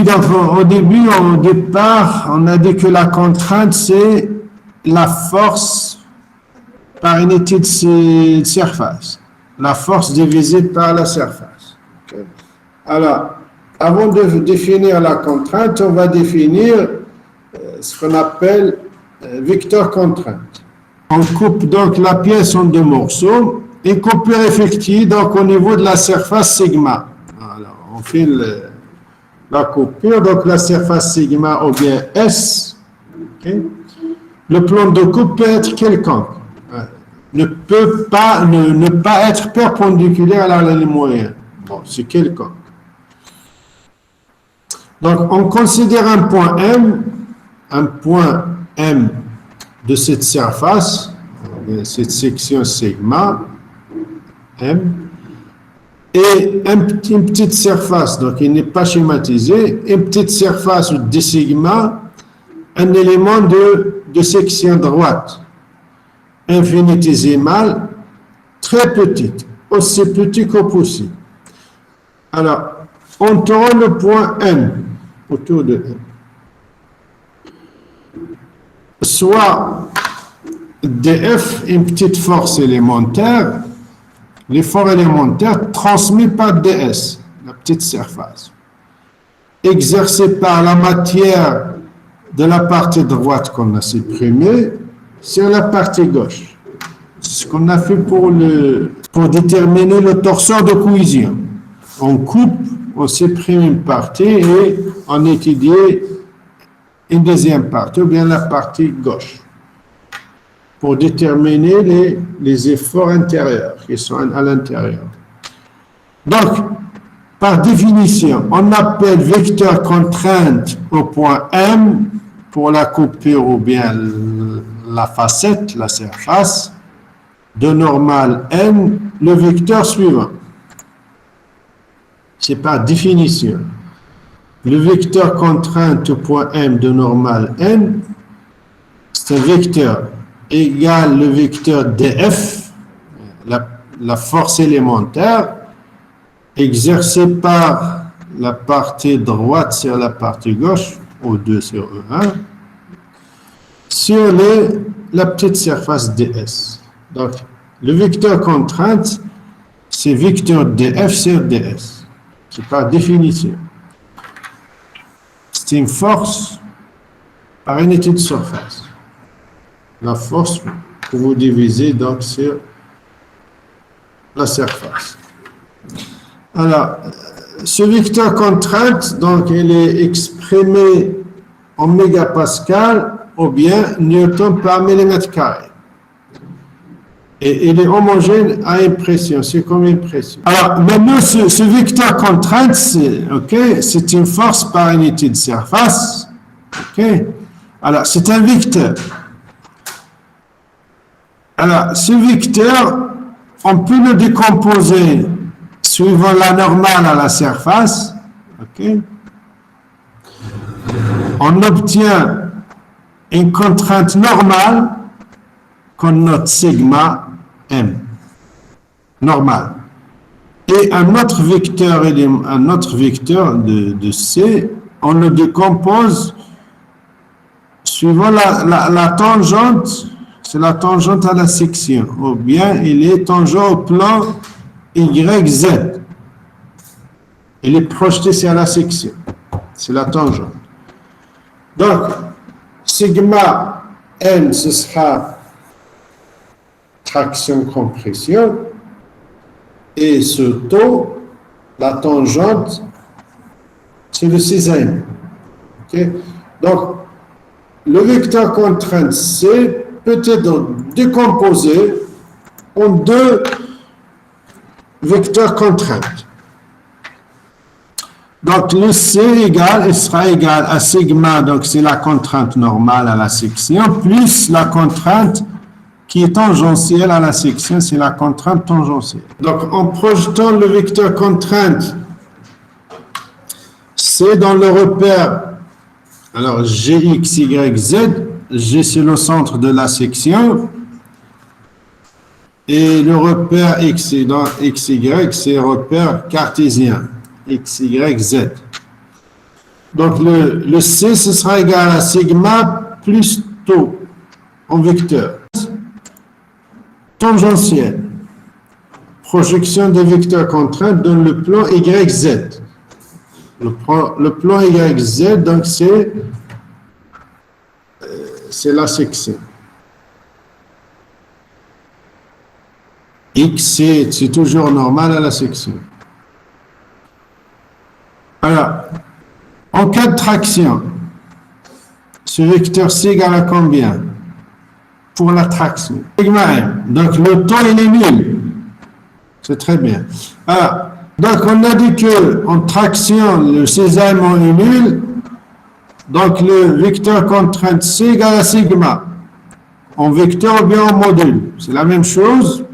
donc, au départ, on a dit que la contrainte, c'est la force par unité de surface. La force divisée par la surface. Okay. Alors, avant de définir la contrainte, on va définir ce qu'on appelle vecteur contrainte. On coupe donc la pièce en deux morceaux et coupure effective donc au niveau de la surface sigma. Alors, on fait la coupure, donc la surface sigma ou bien S. Okay. Le plan de coupe peut être quelconque. Ne peut pas ne pas être perpendiculaire à la ligne moyenne. Bon, c'est quelconque. Donc, on considère un point M de cette surface, cette section sigma, M, et une petite surface, donc il n'est pas schématisé, une petite surface de sigma, un élément de section droite, infinitésimale, très petite, aussi petit que possible. Alors, on tourne le point M autour de M. Soit dF, une petite force élémentaire, l'effort élémentaire transmis par ds, la petite surface, exercé par la matière de la partie droite qu'on a supprimée sur la partie gauche. C'est ce qu'on a fait pour déterminer le torseur de cohésion. On coupe, on supprime une partie et on étudie une deuxième partie, ou bien la partie gauche, pour déterminer les efforts intérieurs qui sont à l'intérieur. Donc, par définition, on appelle vecteur contrainte au point M pour la coupure ou bien la facette, la surface, de normale N, le vecteur suivant. C'est par définition. Le vecteur contrainte au point M de normale N, c'est un vecteur égal le vecteur dF, la force élémentaire, exercée par la partie droite sur la partie gauche, O2 sur E1, sur la petite surface ds. Donc, le vecteur contrainte, c'est vecteur dF sur ds. C'est par définition. C'est une force par unité de surface. La force que vous divisez donc sur la surface. Alors, ce vecteur contrainte, donc, il est exprimé en mégapascal ou bien newton par millimètre carré. Et il est homogène à impression, c'est comme impression. Alors, maintenant, ce vecteur contrainte, c'est une force par unité de surface. Okay. Alors, c'est un vecteur. Alors, ce vecteur, on peut le décomposer suivant la normale à la surface. Okay. On obtient une contrainte normale qu'on note sigma M, normal. Et un autre vecteur de C, on le décompose suivant la tangente, c'est la tangente à la section, ou bien il est tangent au plan YZ. Il est projeté sur la section, c'est la tangente. Donc, sigma M, ce sera traction-compression, et ce taux, la tangente, c'est le césarien. Okay? Donc, le vecteur contrainte C peut être décomposé en deux vecteurs contraintes. Donc, le C il sera égal à sigma, donc c'est la contrainte normale à la section, plus la contrainte qui est tangentielle à la section, c'est la contrainte tangentielle. Donc, en projetant le vecteur contrainte C dans le repère, alors Gx, Y, Z, G c'est le centre de la section, et le repère X dans XY, c'est le repère cartésien, XY, Z. Donc le C, ce sera égal à sigma plus tau en vecteur. Tangentielle. Projection des vecteurs contraintes dans le plan YZ. Le plan YZ, donc c'est la section. X, c'est toujours normal à la section. Alors, en cas de traction, ce vecteur C égale à combien pour la traction? Sigma M. Donc, le temps, il est nul. C'est très bien. Alors, donc, on a dit que en traction, le Césarement est nul. Donc, le vecteur contrainte C égale à sigma. En vecteur ou bien en module. C'est la même chose.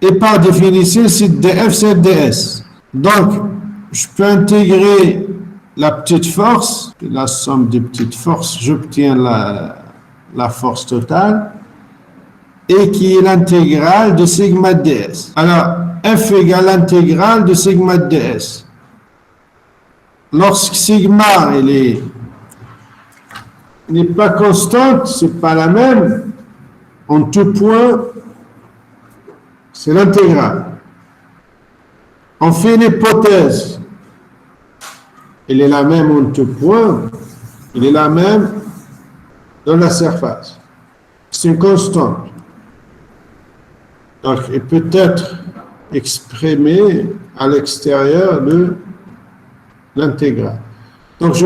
Et par définition, c'est df, c'est ds. Donc, je peux intégrer la petite force, la somme des petites forces, j'obtiens la force totale, et qui est l'intégrale de sigma ds. Alors, F égale l'intégrale de sigma ds. Lorsque sigma, n'est pas constante, c'est pas la même, en tout point, c'est l'intégrale. On fait une hypothèse. Elle est la même en tout point, elle est la même dans la surface. C'est une constante. Donc, elle peut être exprimée à l'extérieur de l'intégrale. Donc,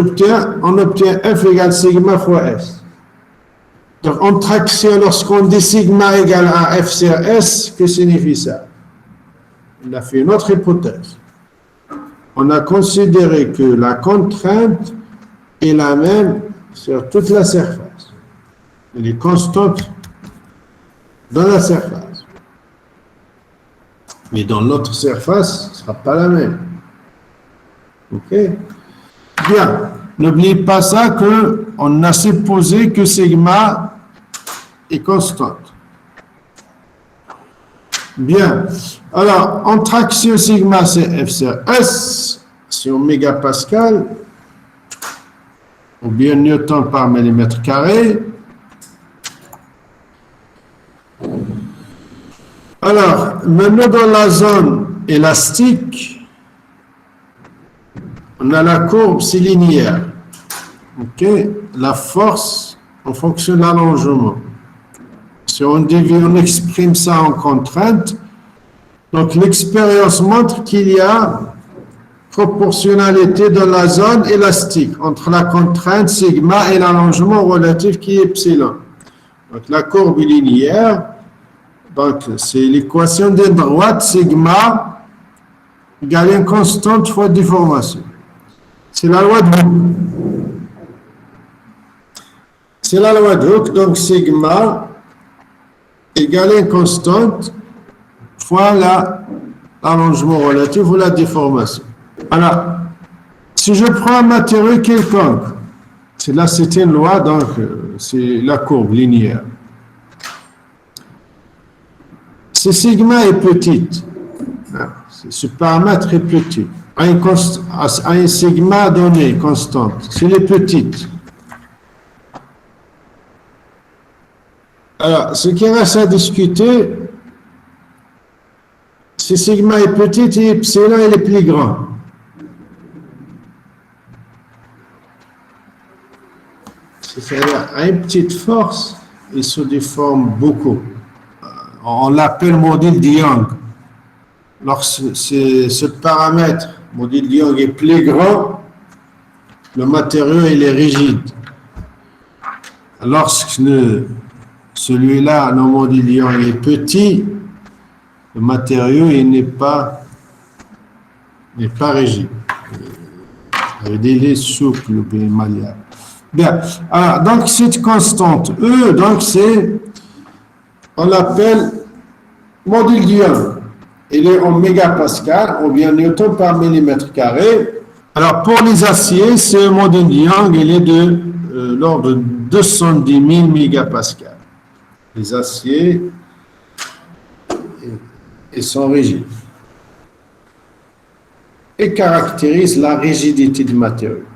on obtient F égale sigma fois S. Donc, en traction, lorsqu'on dit sigma égale à F sur S, que signifie ça? On a fait une autre hypothèse. On a considéré que la contrainte est la même sur toute la surface. Elle est constante dans la surface. Mais dans l'autre surface, ce ne sera pas la même. OK? Bien. N'oubliez pas ça qu'on a supposé que sigma est constante. Bien. Alors, en traction sigma, c'est F sur S, c'est en mégapascal, ou bien newton par millimètre carré. Alors, maintenant dans la zone élastique, on a la courbe, c'est linéaire. OK? La force en fonction de l'allongement. Si on exprime ça en contrainte, donc l'expérience montre qu'il y a proportionnalité dans la zone élastique entre la contrainte sigma et l'allongement relatif qui est epsilon. Donc la courbe est linéaire, donc c'est l'équation de droite sigma égale une constante fois déformation. C'est la loi de Hooke. C'est la loi de Hooke, donc sigma égale une constante fois l'allongement relatif ou la déformation. Alors, si je prends un matériau quelconque, c'est une loi, donc c'est la courbe linéaire. Si sigma est petite, ce paramètre est petit, à un sigma donné, constante, s'il est petite. Alors, ce qui reste à discuter, si sigma est petite et epsilon est plus grand. C'est-à-dire, à une petite force, il se déforme beaucoup. On l'appelle module de Young. Lorsque ce paramètre, module de Young, est plus grand, le matériau il est rigide. Lorsque celui-là, le module de Young, est petit, le matériau il n'est pas rigide. Il est souple, bien malléable. Bien. Alors, donc cette constante E, donc on l'appelle module de Young. Il est en mégapascal, ou bien newton par millimètre carré. Alors pour les aciers, ce module de Young, il est de l'ordre de 210 000 mégapascal. Les aciers, ils sont rigides. et caractérise la rigidité du matériau.